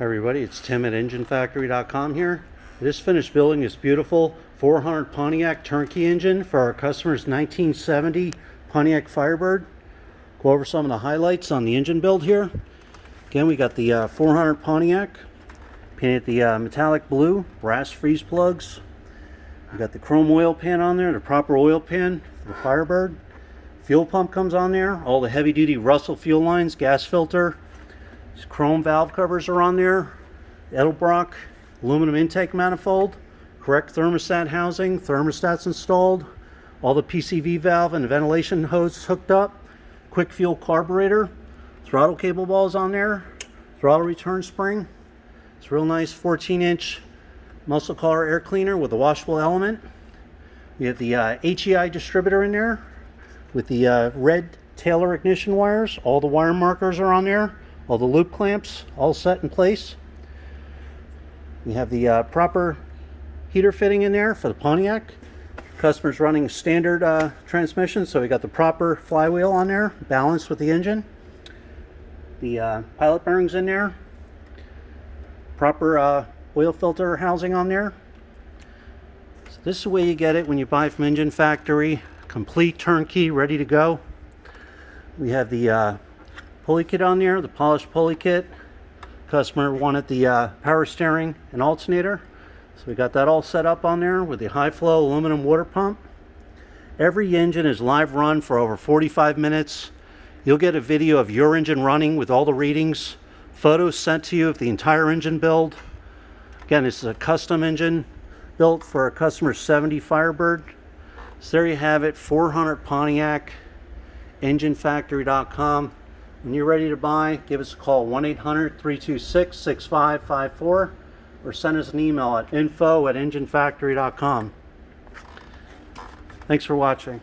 Hi everybody, it's Tim at enginefactory.com here. I just finished building this beautiful 400 Pontiac turnkey engine for our customer's 1970 Pontiac Firebird. Go over some of the highlights on the engine build here. Again, we got the 400 Pontiac, painted the metallic blue, brass freeze plugs. We got the chrome oil pan on there, the proper oil pan for the Firebird. Fuel pump comes on there, all the heavy duty Russell fuel lines, gas filter. These chrome valve covers are on there. Edelbrock aluminum intake manifold. Correct thermostat housing. Thermostats installed. All the PCV valve and ventilation hose hooked up. Quick fuel carburetor. Throttle cable balls on there. Throttle return spring. It's a real nice 14-inch muscle car air cleaner with a washable element. We have the HEI distributor in there with the red Taylor ignition wires. All the wire markers are on there. All the loop clamps all set in place. We have the proper heater fitting in there for the Pontiac. Customer's running standard transmission, so we got the proper flywheel on there, balanced with the engine. The pilot bearings in there. Proper oil filter housing on there. So this is the way you get it when you buy from Engine Factory. Complete turnkey, ready to go. We have the pulley kit on there, the polished pulley kit. Customer wanted the power steering and alternator, so we got that all set up on there with the high flow aluminum water pump. Every engine is live run for over 45 minutes. You'll get a video of your engine running with all the readings, photos sent to you of the entire engine build. Again, this is a custom engine built for a customer's 70 Firebird. So there you have it, 400 Pontiac, enginefactory.com. When you're ready to buy, give us a call, 1-800-326-6554, or send us an email at info@enginefactory.com. Thanks for watching.